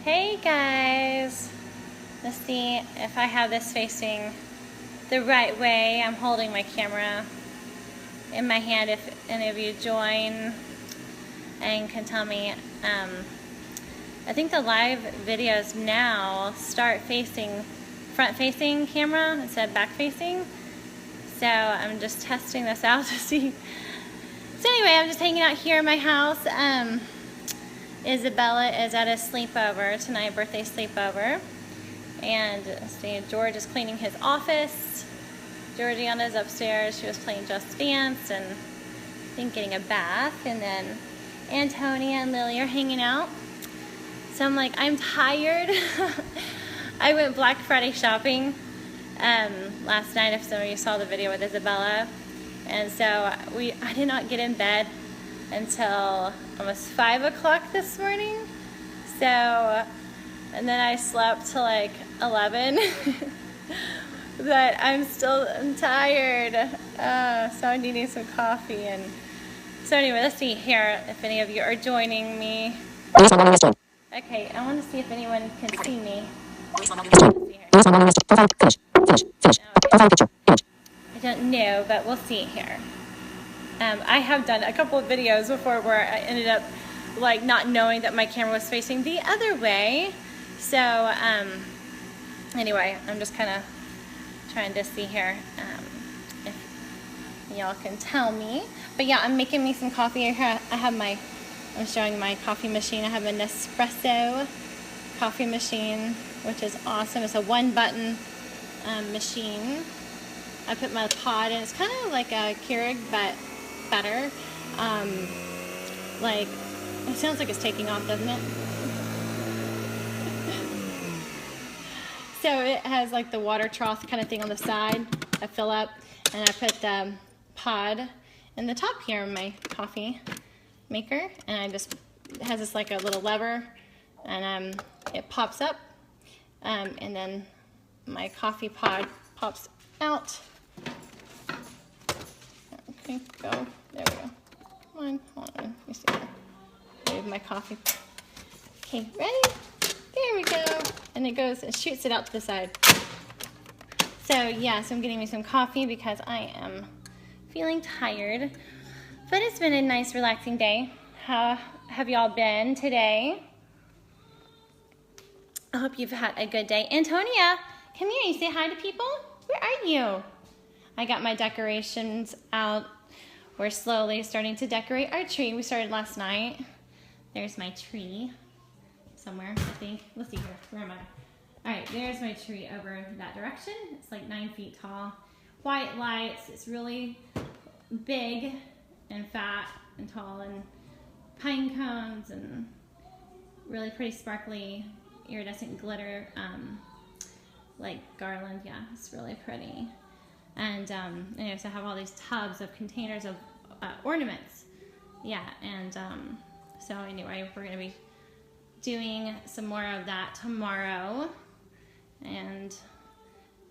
Hey guys, let's see if I have this facing the right way. I'm holding my camera in my hand if any of you join and can tell me. I think the live videos now start facing front facing camera instead of back facing. So I'm just testing this out to see. So anyway, I'm just hanging out here in my house. Isabella is at a sleepover tonight, birthday sleepover. And see, George is cleaning his office. Georgiana's upstairs. She was playing Just Dance and I think getting a bath. And then Antonia and Lily are hanging out. So I'm like, I'm tired. I went Black Friday shopping last night, if some of you saw the video with Isabella. And so I did not get in bed until almost 5 o'clock this morning. So, and then I slept till like 11. But I'm tired. So I'm needing some coffee. And so anyway, let's see here if any of you are joining me. Okay, I want to see if anyone can see me. I don't know, but we'll see here. I have done a couple of videos before where I ended up like not knowing that my camera was facing the other way. So anyway, I'm just kind of trying to see here if y'all can tell me. But yeah, I'm making me some coffee. I'm showing my coffee machine. I have a Nespresso coffee machine, which is awesome. It's a one-button machine. I put my pod in. It's kind of like a Keurig, but better. Like, it sounds like it's taking off, doesn't it? So it has like the water trough kind of thing on the side. I fill up, and I put the pod in the top here in my coffee maker, and it has this like a little lever, and it pops up, and then my coffee pod pops out. Okay, go. There we go. Come on, hold on. Let me see here. Move my coffee. Okay, ready? There we go. And it shoots it out to the side. So yeah, so I'm getting me some coffee because I am feeling tired. But it's been a nice, relaxing day. How have y'all been today? I hope you've had a good day. Antonia, come here. You say hi to people? Where are you? I got my decorations out. We're slowly starting to decorate our tree. We started last night. There's my tree somewhere, I think. Let's see here. Where am I? All right, there's my tree over that direction. It's like 9 feet tall. White lights. It's really big and fat and tall, and pine cones and really pretty sparkly iridescent glitter like garland. Yeah, it's really pretty. And anyway, so I have all these tubs of containers of ornaments. Yeah, and so anyway, we're gonna be doing some more of that tomorrow, and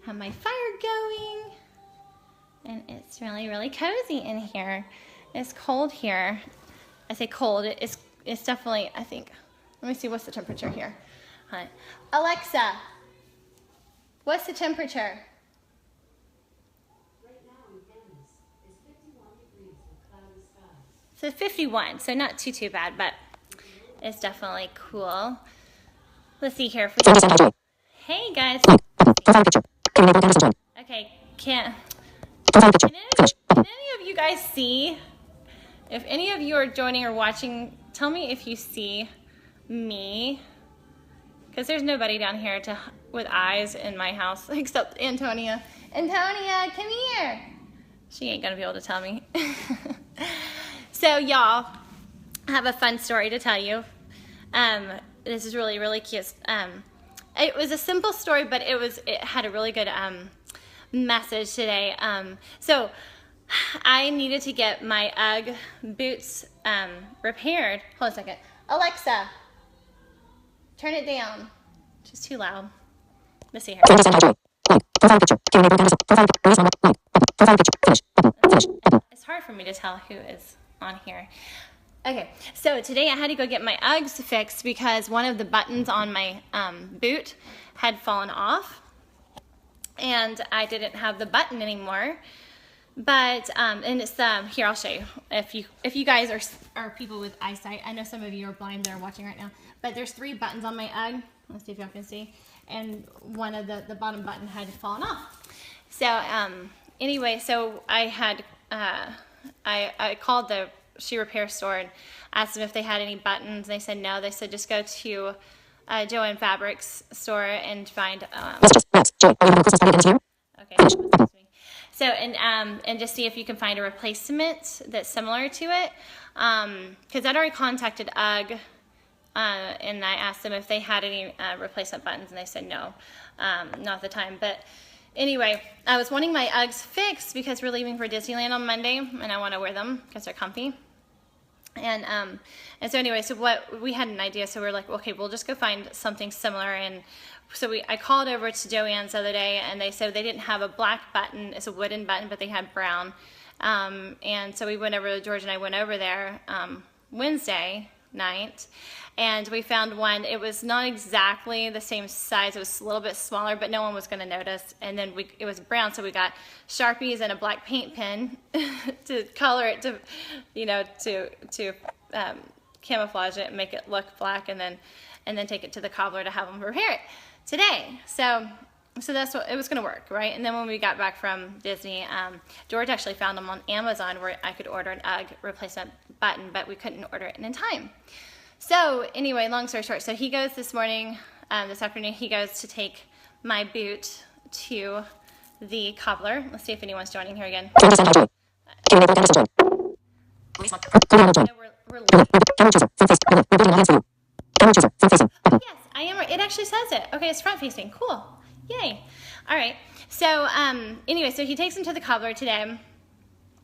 have my fire going. And it's really, really cozy in here. It's cold here. I say cold. It's definitely, I think. Let me see, what's the temperature here? Hi, Alexa. What's the temperature? So 51, so not too bad, but it's definitely cool. Let's see here. Hey guys. Okay, can any of you guys see? If any of you are joining or watching, tell me if you see me, because there's nobody down here with eyes in my house except Antonia. Antonia, come here. She ain't gonna be able to tell me. So y'all, I have a fun story to tell you. This is really, really cute. It was a simple story, but it had a really good message today. So I needed to get my UGG boots repaired. Hold on a second. Alexa, turn it down. It's too loud. Let's see here. It's hard for me to tell who is on here. Okay, so today I had to go get my Uggs fixed because one of the buttons on my boot had fallen off, and I didn't have the button anymore. But and it's here, I'll show you. If you guys are people with eyesight, I know some of you are blind that are watching right now. But there's 3 buttons on my Ugg. Let's see if y'all can see. And one of the bottom button had fallen off. So anyway, so I had I called the shoe repair store and asked them if they had any buttons. They said no. They said just go to Joann Fabrics store and find. Okay. So and just see if you can find a replacement that's similar to it, because I'd already contacted UGG, and I asked them if they had any replacement buttons, and they said no, not at the time. But anyway, I was wanting my Uggs fixed because we're leaving for Disneyland on Monday, and I want to wear them because they're comfy. And so anyway, so what we had an idea, so we were like, okay, we'll just go find something similar. And so I called over to Joann's the other day, and they said they didn't have a black button, it's a wooden button, but they had brown. And so we went over, George and I went over there Wednesday night, and we found one. It was not exactly the same size, it was a little bit smaller, but no one was going to notice. And then it was brown, so we got Sharpies and a black paint pen to color it, to camouflage it and make it look black, and then take it to the cobbler to have them repair it today. So that's what it was going to work, right? And then when we got back from Disney, George actually found them on Amazon where I could order an UGG replacement button, but we couldn't order it in time. So anyway, long story short, so he goes this afternoon, he goes to take my boot to the cobbler. Let's see if anyone's joining here again. We're late. Yes, I am. It actually says it. Okay, it's front facing. Cool. Yay. All right. So anyway, so he takes him to the cobbler today,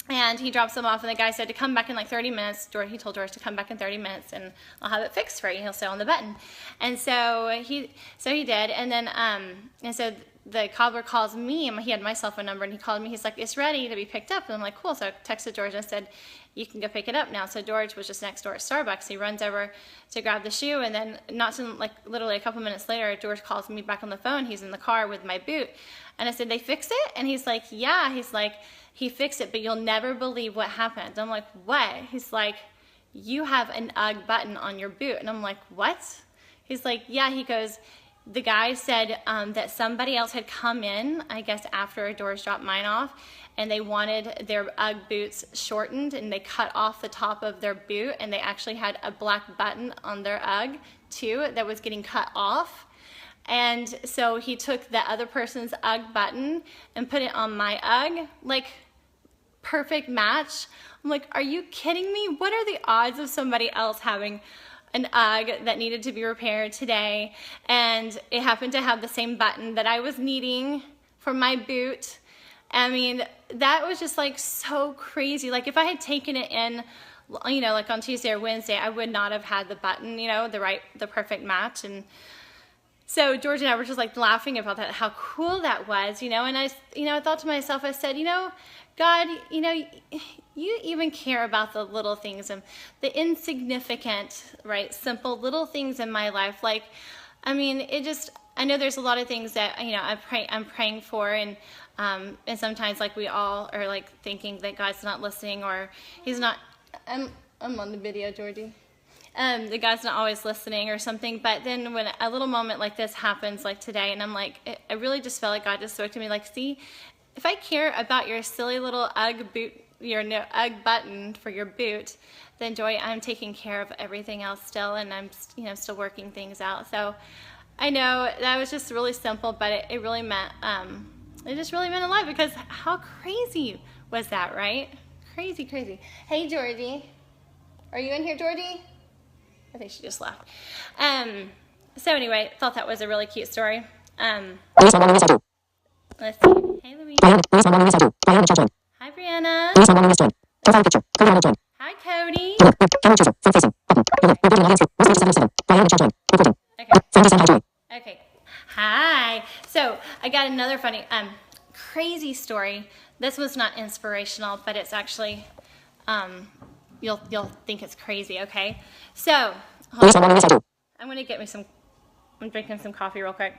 and he drops them off, and the guy said to come back in like 30 minutes. He told George to come back in 30 minutes, and I'll have it fixed for you. He'll sew on the button. And so he did, and then and so the cobbler calls me. He had my cell phone number, and he called me. He's like, it's ready to be picked up. And I'm like, cool. So I texted George and I said, you can go pick it up now. So George was just next door at Starbucks. He runs over to grab the shoe, and then literally a couple minutes later, George calls me back on the phone. He's in the car with my boot. And I said, they fixed it? And he's like, yeah. He's like, he fixed it, but you'll never believe what happened. I'm like, what? He's like, you have an UGG button on your boot. And I'm like, what? He's like, yeah. He goes, the guy said that somebody else had come in, I guess after George dropped mine off, and they wanted their UGG boots shortened, and they cut off the top of their boot, and they actually had a black button on their UGG too that was getting cut off. And so he took the other person's UGG button and put it on my UGG, like perfect match. I'm like, are you kidding me? What are the odds of somebody else having an UGG that needed to be repaired today, and it happened to have the same button that I was needing for my boot? I mean, that was just like so crazy. Like if I had taken it in, like on Tuesday or Wednesday, I would not have had the button, the perfect match. And so George and I were just like laughing about that, how cool that was, and I thought to myself, I said, God, you even care about the little things and the insignificant, right, simple little things in my life. Like, I mean, I know there's a lot of things that, I'm praying for, and sometimes like we all are like thinking that God's not listening, or he's not, I'm on the video, Georgie. The God's not always listening or something. But then when a little moment like this happens, like today, and I'm like, I really just felt like God just spoke to me, like, see, if I care about your silly little UGG boot, your UGG button for your boot, then Joy, I'm taking care of everything else still, and I'm still working things out. So I know that was just really simple, but it really meant it just really meant a lot, because how crazy was that, right? Crazy, crazy. Hey, Georgie, are you in here, Georgie? I think she just left. So anyway, thought that was a really cute story. Let's see. Hey, Louise. Hi, Brianna. Hi, Cody. Okay. Hi. So I got another funny, crazy story. This was not inspirational, but it's actually you'll think it's crazy, okay? So, hold on. I'm gonna get me some, I'm drinking some coffee real quick.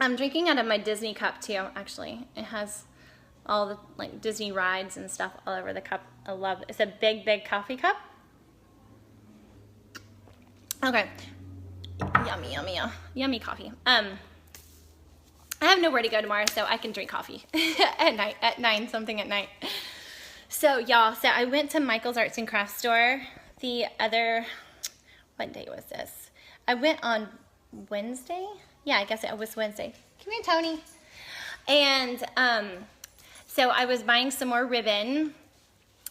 I'm drinking out of my Disney cup too, actually. It has all the like Disney rides and stuff all over the cup. I love it. It's a big, big coffee cup. Okay. Yummy, yummy, yummy coffee. I have nowhere to go tomorrow, so I can drink coffee at night, at 9 something at night. So y'all, so I went to Michael's Arts and Crafts store the other, what day was this? I went on Wednesday. Yeah, I guess it was Wednesday. Come here, Tony. And so I was buying some more ribbon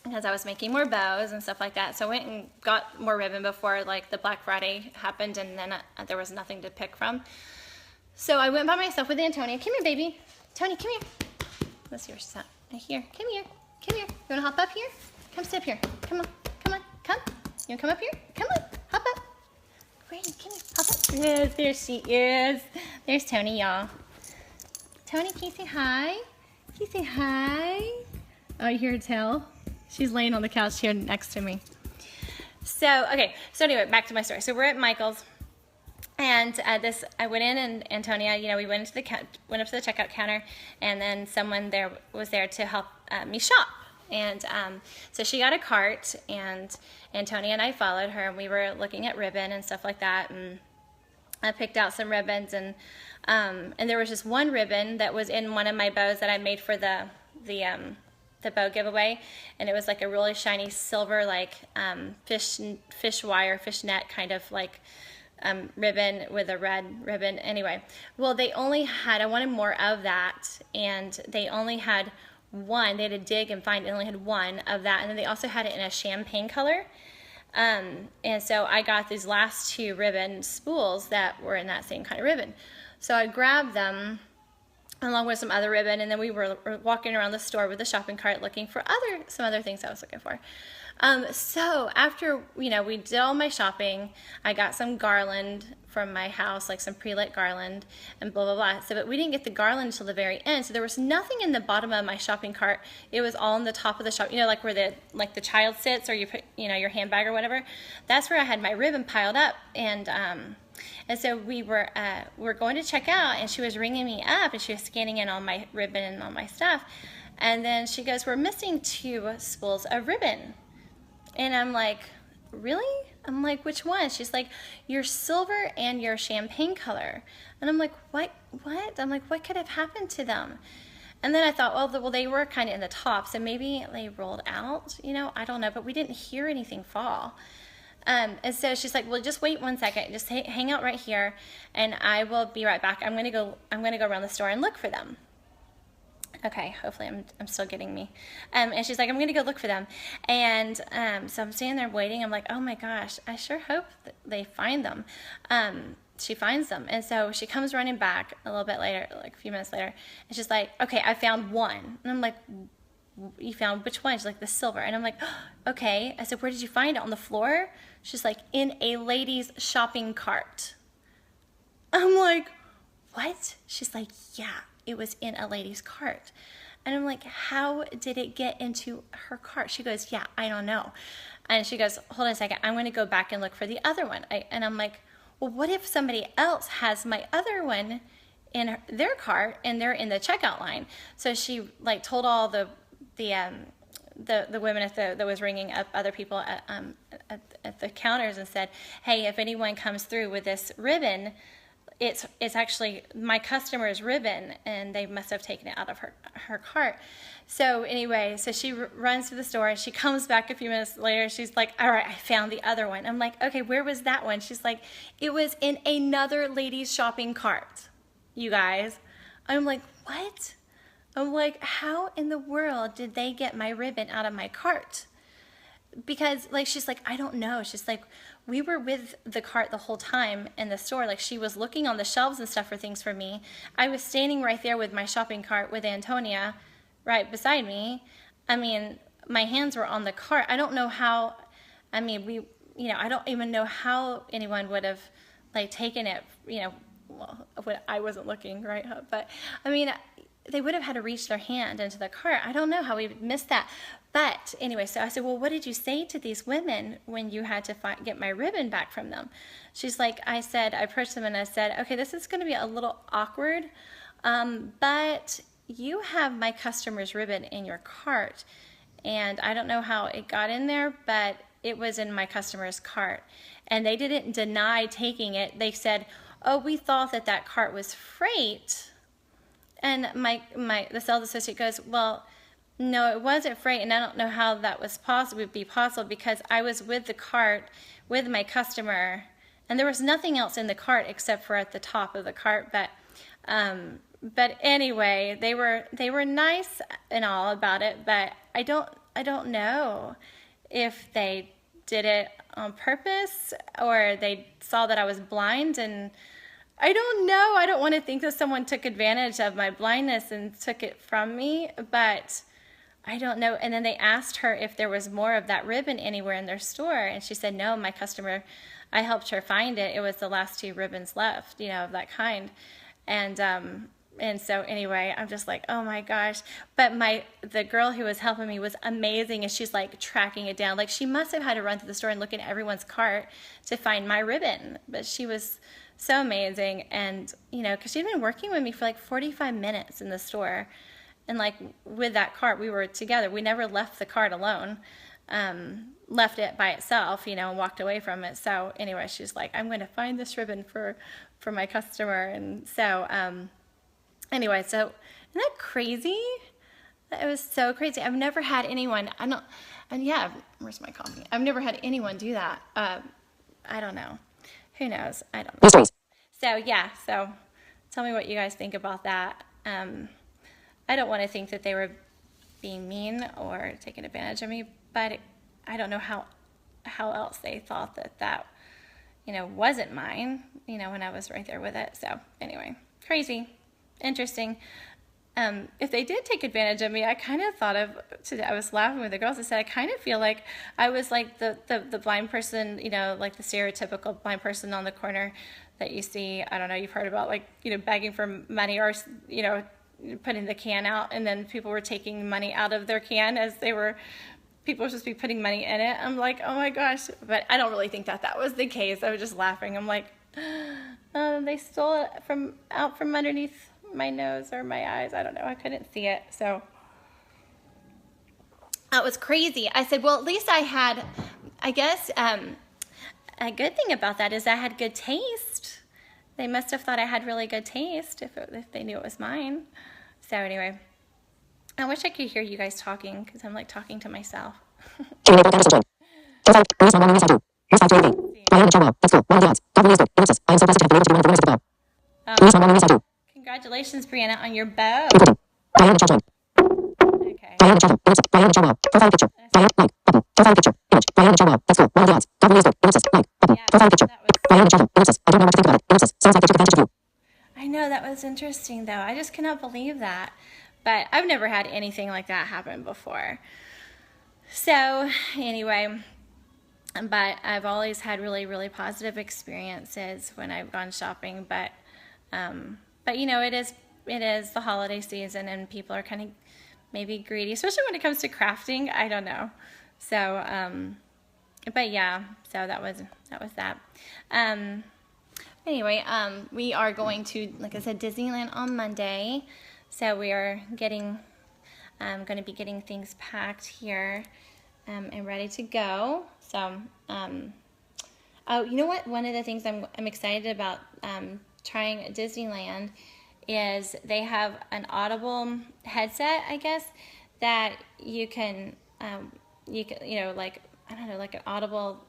because I was making more bows and stuff like that. So I went and got more ribbon before like the Black Friday happened, and then there was nothing to pick from. So I went by myself with Antonia. Come here, baby. Tony, come here. Let's see where she's at. Right here. Come here. Come here. You want to hop up here? Come sit up here. Come on. Come on. Come. You want to come up here? Come on. Hop up. Brady, come here. Hop up. Yes, there she is. There's Tony, y'all. Tony, can you say hi? Can you say hi? Oh, you hear her tell? She's laying on the couch here next to me. So, okay. So anyway, back to my story. So we're at Michael's. And I went in, and Antonia, you know, we went up to the checkout counter, and then someone there was there to help me shop. And so she got a cart, and Antonia and I followed her, and we were looking at ribbon and stuff like that. And I picked out some ribbons, and there was just one ribbon that was in one of my bows that I made for the bow giveaway, and it was like a really shiny silver, like fish wire, fish net kind of like ribbon with a red ribbon. Anyway, well, they only had, I wanted more of that, and they only had one. They had to dig and find, they only had one of that, and then they also had it in a champagne color. And so I got these last two ribbon spools that were in that same kind of ribbon. So I grabbed them along with some other ribbon, and then we were walking around the store with a shopping cart looking for some other things I was looking for. So after, you know, we did all my shopping, I got some garland from my house, like some pre-lit garland and blah, blah, blah. So, but we didn't get the garland until the very end. So there was nothing in the bottom of my shopping cart. It was all on the top of the shop, you know, like where the child sits, or you put, you know, your handbag or whatever. That's where I had my ribbon piled up. And so we were going to check out, and she was ringing me up, and she was scanning in all my ribbon and all my stuff. And then she goes, "We're missing 2 spools of ribbon." And I'm like, "Really?" I'm like, "Which one?" She's like, "Your silver and your champagne color." And I'm like, What? I'm like, what could have happened to them? And then I thought, well, they were kind of in the top, so maybe they rolled out, you know, I don't know, but we didn't hear anything fall. And so she's like, "Well, just wait 1 second, just hang out right here, and I will be right back. I'm gonna go around the store and look for them." Okay, hopefully I'm still getting me. And she's like, "I'm gonna go look for them." And so I'm standing there waiting. I'm like, oh my gosh, I sure hope that they find them. She finds them, and so she comes running back a little bit later, like a few minutes later, and she's like, "Okay, I found one." And I'm like, "You found which one?" She's like, "The silver." And I'm like, oh, okay. I said, "Where did you find it? On the floor?" She's like, "In a lady's shopping cart." I'm like, "What?" She's like, "Yeah, it was in a lady's cart." And I'm like, "How did it get into her cart?" She goes, "Yeah, I don't know." And she goes, "Hold on a second, I'm going to go back and look for the other one." And I'm like, "Well, what if somebody else has my other one in their cart and they're in the checkout line?" So she like told all the women that was ringing up other people at the counters and said, "Hey, if anyone comes through with this ribbon, it's actually my customer's ribbon, and they must have taken it out of her cart." So anyway, so she runs to the store, and she comes back a few minutes later. She's like, "All right, I found the other one." I'm like, "Okay, where was that one?" She's like, "It was in another lady's shopping cart." You guys, I'm like, "What?" I'm like, "How in the world did they get my ribbon out of my cart?" Because like, she's like, "I don't know." She's like, "We were with the cart the whole time in the store. Like, she was looking on the shelves and stuff for things for me. I was standing right there with my shopping cart with Antonia right beside me. I mean, my hands were on the cart. I don't know how, I mean, I don't even know how anyone would have like taken it, you know, well, I wasn't looking, right? But I mean, they would have had to reach their hand into the cart. I don't know how we missed that. But anyway, so I said, well, what did you say to these women when you had to get my ribbon back from them? She's like, I approached them and I said, okay, this is going to be a little awkward, but you have my customer's ribbon in your cart. And I don't know how it got in there, but it was in my customer's cart. And they didn't deny taking it. They said, oh, we thought that cart was freight. And the sales associate goes, well, no, it wasn't freight, and I don't know how that would be possible because I was with the cart with my customer, and there was nothing else in the cart except for at the top of the cart. But anyway, they were nice and all about it, but I don't know if they did it on purpose or they saw that I was blind, and I don't know. I don't want to think that someone took advantage of my blindness and took it from me, but I don't know. And then they asked her if there was more of that ribbon anywhere in their store, and she said, no, my customer, I helped her find it. It was the last 2 ribbons left, of that kind. And so anyway, I'm just like, oh my gosh. But the girl who was helping me was amazing, and she's like tracking it down. Like, she must have had to run through the store and look in everyone's cart to find my ribbon. But she was so amazing, and because she'd been working with me for like 45 minutes in the store. And like with that cart, we were together. We never left the cart alone, left it by itself, and walked away from it. So anyway, she's like, I'm going to find this ribbon for my customer. And so anyway, so isn't that crazy? It was so crazy. I've never had anyone, where's my coffee? I've never had anyone do that. I don't know. Who knows? I don't know. So tell me what you guys think about that. I don't want to think that they were being mean or taking advantage of me, but I don't know how else they thought that wasn't mine, when I was right there with it. So anyway, crazy, interesting. If they did take advantage of me, I kind of thought I was laughing with the girls. I said, I kind of feel like I was like the blind person, like the stereotypical blind person on the corner that you see. I don't know, you've heard about, like, begging for money, or, putting the can out, and then people were taking money out of their can as people were supposed to be putting money in it. I'm like, oh my gosh. But I don't really think that was the case. I was just laughing. I'm like, they stole it out from underneath my nose or my eyes. I don't know. I couldn't see it. So that was crazy. I said, well, at least I had, I guess, a good thing about that is I had good taste. They must have thought I had really good taste if they knew it was mine. So anyway, I wish I could hear you guys talking because I'm like talking to myself. Congratulations, Brianna, on your bow. Okay. I know, that was interesting though. I just cannot believe that. But I've never had anything like that happen before. So anyway, but I've always had really, really positive experiences when I've gone shopping. But it is the holiday season, and people are kind of maybe greedy, especially when it comes to crafting. I don't know. So, but yeah, so that was that. Anyway, we are going to, like I said, Disneyland on Monday. So we are going to be getting things packed here and ready to go. So, oh, you know what? One of the things I'm excited about trying at Disneyland is they have an Audible headset, I guess, that you can like, I don't know, like an Audible.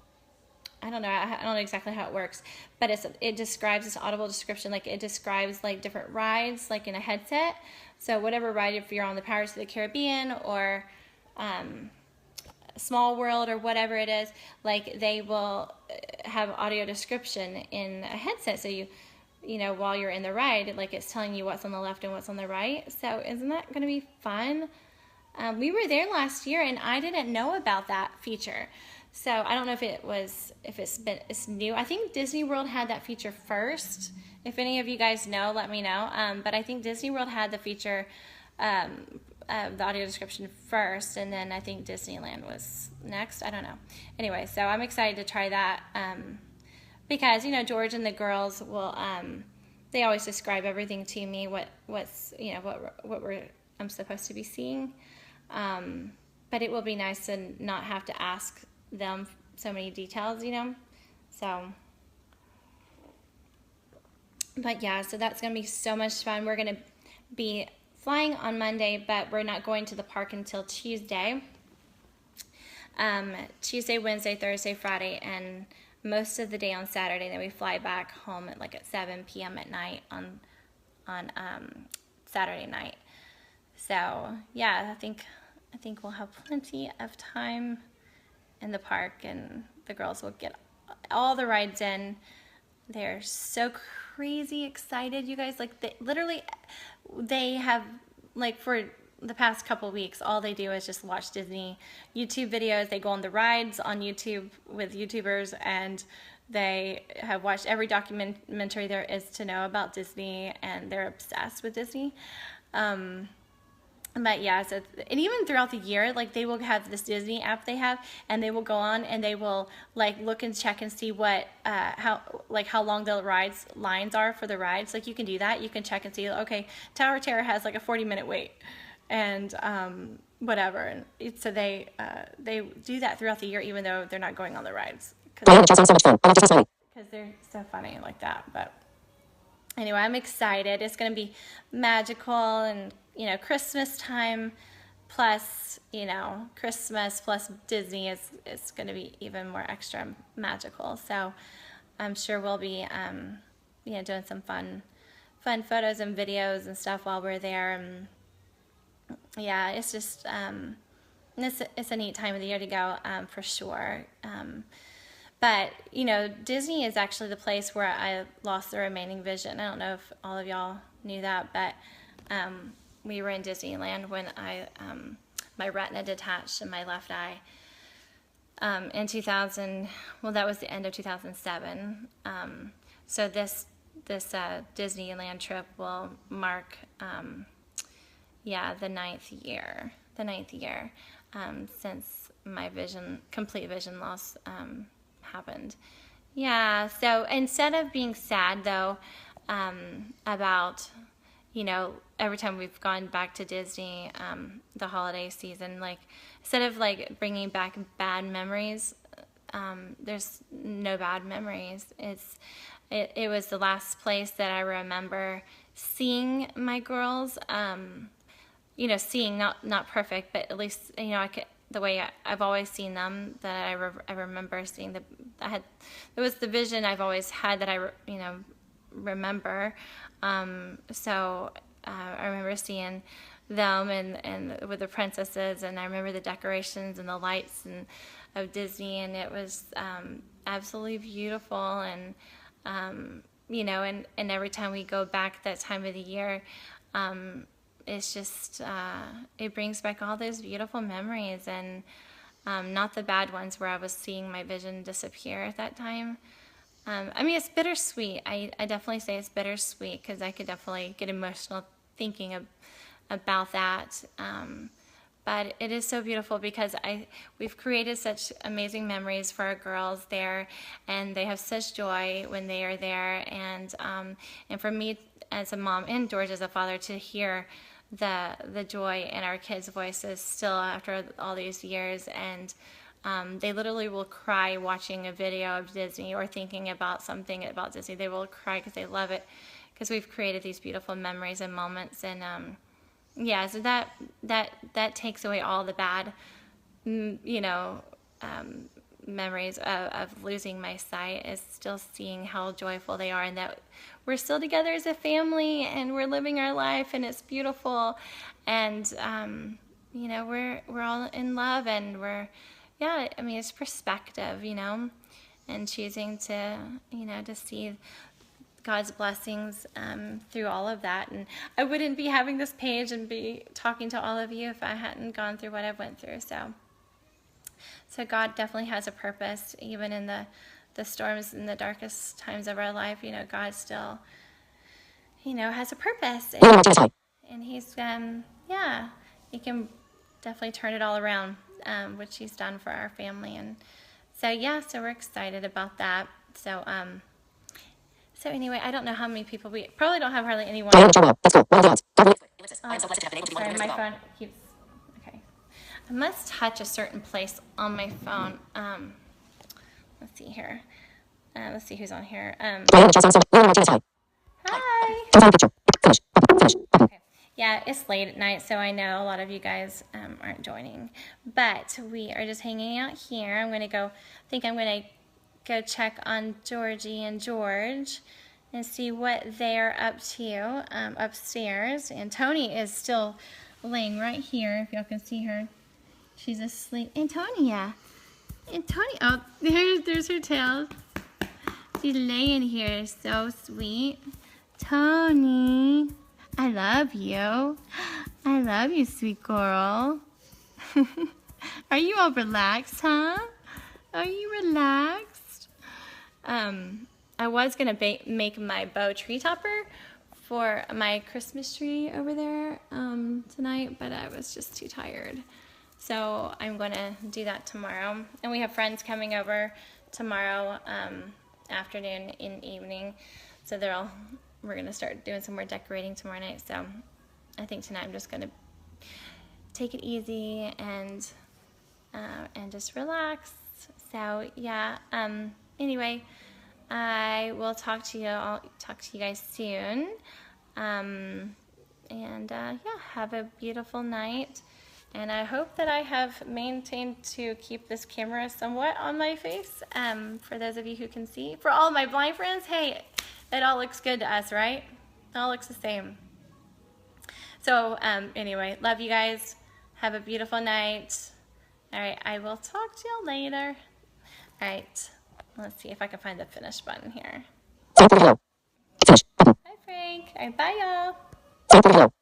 I don't know exactly how it works, but it describes this Audible description, like it describes like different rides, like in a headset. So whatever ride, if you're on the Pirates of the Caribbean or Small World or whatever it is, like they will have audio description in a headset. So you while you're in the ride, like it's telling you what's on the left and what's on the right. So isn't that going to be fun? We were there last year and I didn't know about that feature. So I don't know if it's new. I think Disney World had that feature first. If any of you guys know, let me know. But I think Disney World had the feature, the audio description first, and then I think Disneyland was next. I don't know. Anyway, so I'm excited to try that because George and the girls will. They always describe everything to me. What I'm supposed to be seeing. But it will be nice to not have to ask them so many details, So, but yeah, so that's going to be so much fun. We're going to be flying on Monday, but we're not going to the park until Tuesday. Tuesday, Wednesday, Thursday, Friday, and most of the day on Saturday. Then we fly back home at 7 p.m. at night on Saturday night. So yeah, I think we'll have plenty of time in the park, and the girls will get all the rides in. They're so crazy excited, you guys. They have, for the past couple weeks, all they do is just watch Disney YouTube videos. They go on the rides on YouTube with YouTubers, and they have watched every documentary there is to know about Disney, and they're obsessed with Disney. But yeah, and even throughout the year, they will have this Disney app they have, and they will go on and they will look and check and see what how long the lines are for the rides. You can do that. You can check and see, okay, Tower of Terror has a 40-minute wait, and whatever. And so they do that throughout the year, even though they're not going on the rides, because they're so funny like that. But anyway, I'm excited. It's going to be magical, and Christmas time plus Christmas plus Disney is going to be even more extra magical. So I'm sure we'll be doing some fun photos and videos and stuff while we're there. And yeah, it's just it's a neat time of the year to go, for sure. But, Disney is actually the place where I lost the remaining vision. I don't know if all of y'all knew that, but we were in Disneyland when my retina detached in my left eye in 2000. Well, that was the end of 2007. So this Disneyland trip will mark, the ninth year since my complete vision loss happened. Yeah, so instead of being sad though about every time we've gone back to Disney the holiday season, instead of bringing back bad memories, there's no bad memories. It was the last place that I remember seeing my girls, seeing not perfect, but at least the way I've always seen them, that I remember seeing it was the vision I've always had that I remember. So I remember seeing them and with the princesses, and I remember the decorations and the lights of Disney, and it was absolutely beautiful. And and every time we go back that time of the year, it's just it brings back all those beautiful memories, and not the bad ones where I was seeing my vision disappear at that time. It's bittersweet. I definitely say it's bittersweet, because I could definitely get emotional thinking about that. But it is so beautiful because we've created such amazing memories for our girls there, and they have such joy when they are there. And for me as a mom and George as a father to hear the joy in our kids' voices still after all these years, and they literally will cry watching a video of Disney or thinking about something about Disney. They will cry because they love it, because we've created these beautiful memories and moments. And so that takes away all the bad memories of losing my sight, is still seeing how joyful they are, and that we're still together as a family, and we're living our life, and it's beautiful. And we're all in love, and it's perspective, and choosing to see God's blessings through all of that. And I wouldn't be having this page and be talking to all of you if I hadn't gone through what I've went through. So So God definitely has a purpose, even in the storms and the darkest times of our life. You know, God still, has a purpose. And he's, yeah, he can definitely turn it all around, which he's done for our family. And so, yeah, so we're excited about that. So, so anyway, I don't know how many people, we probably don't have hardly anyone. Sorry, my phone keeps, okay. I must touch a certain place on my phone. Let's see here. Let's see who's on here. Hi. Okay. Yeah, it's late at night, so I know a lot of you guys aren't joining. But we are just hanging out here. I'm going to go check on Georgie and George and see what they're up to upstairs. And Tony is still laying right here, if y'all can see her. She's asleep. Antonia. Oh, there's her tail. She's laying here, so sweet. Tony, I love you. I love you, sweet girl. Are you all relaxed, huh? Are you relaxed? I was gonna make my bow tree topper for my Christmas tree over there tonight, but I was just too tired. So I'm gonna do that tomorrow. And we have friends coming over tomorrow afternoon and evening. So we're gonna start doing some more decorating tomorrow night. So I think tonight I'm just gonna take it easy and just relax. So yeah. Anyway, I will talk to you guys soon. Yeah, have a beautiful night. And I hope that I have maintained to keep this camera somewhat on my face. For those of you who can see. For all my blind friends, hey, it all looks good to us, right? It all looks the same. So anyway, love you guys. Have a beautiful night. All right, I will talk to you later. All right, let's see if I can find the finish button here. Hi, Frank. All right, bye, y'all.